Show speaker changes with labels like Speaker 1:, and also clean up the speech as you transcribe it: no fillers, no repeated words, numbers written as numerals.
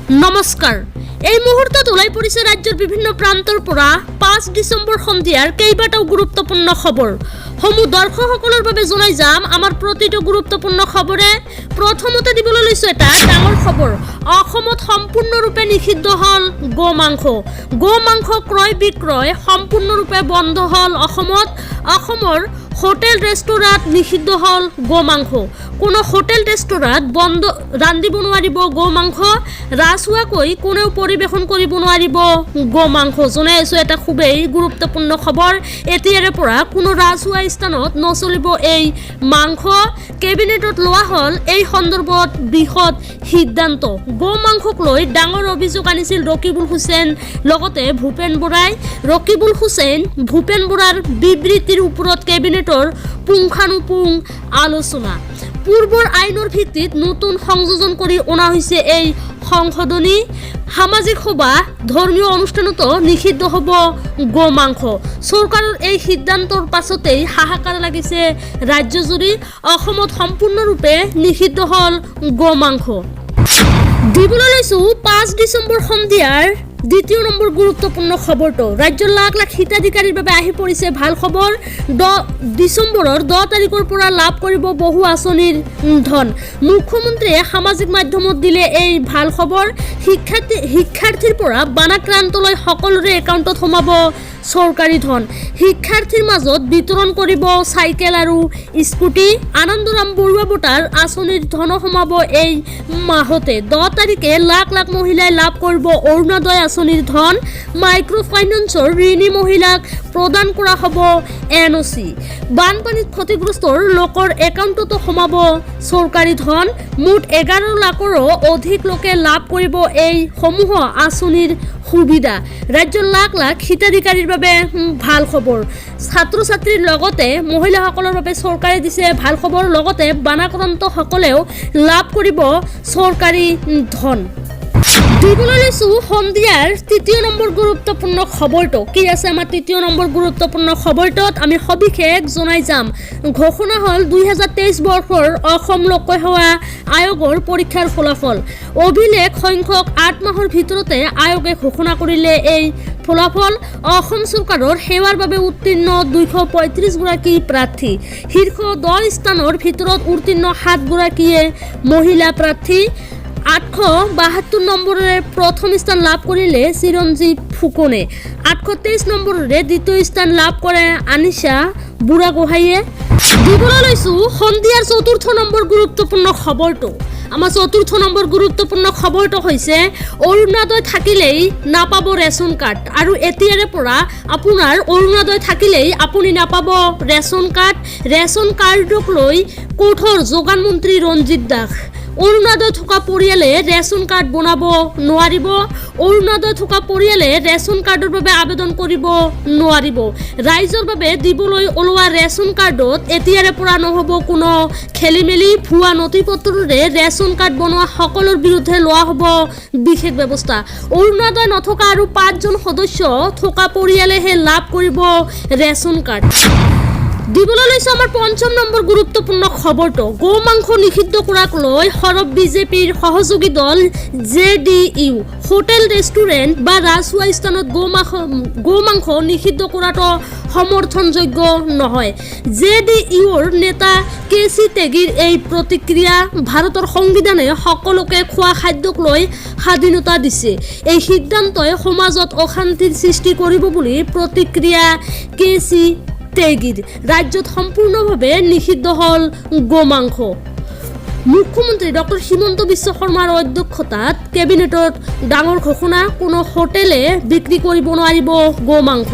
Speaker 1: নমস্কাৰ এই মুহূৰ্তত ওলাই পৰিছে ৰাজ্যৰ বিভিন্ন প্ৰান্তৰ পৰা 5 ডিচেম্বৰ সন্ধিয়াৰ কেইবাটাও গুৰুত্বপূৰ্ণ খবৰ সমূহ দৰ্শকসকলৰ বাবে জনাই যাম আমাৰ প্ৰতিটো গুৰুত্বপূৰ্ণ খবৰে প্ৰথমতে দিবলৈ লৈছো এটা ডাঙৰ খবৰ অসমত সম্পূৰ্ণৰূপে নিষিদ্ধ হল গোমাংস ক্ৰয় বিক্ৰয় সম্পূৰ্ণৰূপে বন্ধ হল অসমৰ হোটেল ৰেষ্টুৰাঁত নিষিদ্ধ হল গোমাংস কোনো হোটেল ৰেষ্টুৰাঁত বন্ধ ৰান্ধিব নোৱাৰিব গোমাংস ৰাজহুৱাকৈ কোনেও পৰিবেশন কৰিব নোৱাৰিব গোমাংস জনাইছো এটা খুবেই গুৰুত্বপূৰ্ণ খবৰ এতিয়াৰে পৰা কোনো ৰাজহুৱা স্থানত নচলিব এই মাংস কেবিনেটত লোৱা হল এই সন্দৰ্ভত বৃহৎ সিদ্ধান্ত গোমাংসক লৈ ডাঙৰ অভিযোগ আনিছিল ৰকিবুল হুছেইন লগতে ভূপেন বৰাৰ বিবৃতিৰ ওপৰত কেবিনেটৰ পুংখানুপুং আলোচনা পূৰ্বৰ আইনৰ ভিত্তিত নতুন সংযোজন কৰি অনা হৈছে এই সংশোধনী সামাজিক সভা ধৰ্মীয় অনুষ্ঠানতো নিষিদ্ধ হ'ব গোমাংস চৰকাৰৰ এই সিদ্ধান্তৰ পাছতেই হাহাকাৰ লাগিছে ৰাজ্যজুৰি অসমত সম্পূৰ্ণৰূপে নিষিদ্ধ হল গোমাংস দিবলৈ লৈছো 5 ডিচেম্বৰ সন্ধিয়াৰ দ্বিতীয় নম্বৰ গুৰুত্বপূৰ্ণ খবৰটো ৰাজ্যৰ লাখ লাখ হিতাধিকাৰীৰ বাবে আহি পৰিছে ভাল খবৰ 10 ডিচেম্বৰৰ 10 তাৰিখৰ পৰা লাভ কৰিব বহু আঁচনিৰ ধন মুখ্যমন্ত্ৰীয়ে সামাজিক মাধ্যমত দিলে এই ভাল খবৰ শিক্ষাৰ্থীৰ পৰা বানাক্ৰান্তলৈ সকলোৰে একাউণ্টত সোমাব চৰকাৰী ধন শিক্ষাৰ্থীৰ মাজত বিতৰণ কৰিব চাইকেল আৰু স্কুটি আনন্দৰাম বৰুৱা বঁটাৰ আঁচনিৰ ধন সোমাব এই মাহতে 10 তাৰিখে লাখ লাখ মহিলাই লাভ কৰিব অৰুণোদয় আঁচনিৰ ধন মাইক্ৰ' ফাইনেন্সৰ ঋণী মহিলাক প্ৰদান কৰা হ'ব এনঅ'চি বানপানীত ক্ষতিগ্ৰস্ত লোকৰ একাউণ্টতো সোমাব চৰকাৰী ধন মুঠ 11 লাখৰো অধিক লোকে লাভ কৰিব এই সমূহ আঁচনিৰ সুবিধা ৰাজ্যৰ লাখ লাখ হিতাধিকাৰীৰ বাবে ভাল খবৰ ছাত্ৰ ছাত্ৰীৰ লগতে মহিলাসকলৰ বাবে চৰকাৰে দিছে ভাল খবৰ লগতে বানাক্ৰান্তসকলেও লাভ কৰিব চৰকাৰী ধন দিবলৈ লৈছো সন্ধিয়াৰ তৃতীয় নম্বৰ গুৰুত্বপূৰ্ণ খবৰটো কি আছে আমাৰ তৃতীয় নম্বৰ গুৰুত্বপূৰ্ণ খবৰটোত আমি সবিশেষ জনাই যাম ঘোষণা হল 2023 বৰ্ষৰ অসম লোকসেৱা আয়োগৰ পৰীক্ষাৰ ফলাফল অভিলেখ সংখ্যক 8 মাহৰ ভিতৰতে আয়োগে ঘোষণা কৰিলে এই ফলাফল অসম চৰকাৰৰ সেৱাৰ বাবে উত্তীৰ্ণ 235 গৰাকী প্ৰাৰ্থী শীৰ্ষ 10 স্থানৰ ভিতৰত উত্তীৰ্ণ 7 গৰাকীয়ে মহিলা প্ৰাৰ্থী 872 নম্বৰেৰে প্ৰথম স্থান লাভ কৰিলে চিৰঞ্জীৱ ফুকনে 823 নম্বৰেৰে দ্বিতীয় স্থান লাভ কৰে আনিশা বুঢ়াগোহাঁইয়ে দিবলৈ লৈছো সন্ধিয়াৰ চতুৰ্থ নম্বৰ গুৰুত্বপূৰ্ণ খবৰটো আমাৰ চতুৰ্থ নম্বৰ গুৰুত্বপূৰ্ণ খবৰটো হৈছে অৰুণোদয় থাকিলেই নাপাব ৰেচন কাৰ্ড আৰু এতিয়াৰে পৰা আপোনাৰ অৰুণোদয় থাকিলেই আপুনি নাপাব ৰেচন কাৰ্ডক লৈ কঠোৰ যোগান মন্ত্ৰী ৰঞ্জিত দাস অৰুণোদয় থকা পৰিয়ালে ৰেচন কাৰ্ড বনাব নোৱাৰিব অৰুণোদয় থকা পৰিয়ালে ৰেচন কাৰ্ডৰ বাবে আবেদন কৰিব নোৱাৰিব ৰাইজৰ বাবে দিবলৈ ওলোৱা ৰেচন কাৰ্ডত এতিয়াৰে পৰা নহ'ব কোনো খেলিমেলি ভুৱা নথিপত্ৰৰে ৰেচন কাৰ্ড বনোৱা সকলৰ বিৰুদ্ধে লোৱা হ'ব বিশেষ ব্যৱস্থা অৰুণোদয় নথকা আৰু 5 জন সদস্য থকা পৰিয়ালেহে লাভ কৰিব ৰেচন কাৰ্ড দিবলৈ লৈছো আমাৰ পঞ্চম নম্বৰ গুৰুত্বপূৰ্ণ খবৰটো গোমাংস নিষিদ্ধ কৰাক লৈ সৰব বিজেপিৰ সহযোগী দল জেডিইউ হোটেল ৰেষ্টুৰেণ্ট বা ৰাজহুৱা স্থানত গোমাংস নিষিদ্ধ কৰাটো সমৰ্থনযোগ্য নহয় জেডিইউৰ নেতা কেচি ত্যাগীৰ এই প্ৰতিক্ৰিয়া ভাৰতৰ সংবিধানে সকলোকে খোৱা খাদ্যক লৈ স্বাধীনতা দিছে এই সিদ্ধান্তই সমাজত অশান্তিৰ সৃষ্টি কৰিব বুলি প্ৰতিক্ৰিয়া কেচি ত্যাগীৰ ৰাজ্যত সম্পূৰ্ণভাৱে নিষিদ্ধ হল গোমাংস মুখ্যমন্ত্ৰী ডক্টৰ হিমন্ত বিশ্ব শৰ্মাৰ অধ্যক্ষতাত কেবিনেটত ডাঙৰ ঘোষণা কোনো হোটেলে বিক্ৰী কৰিব নোৱাৰিব গোমাংস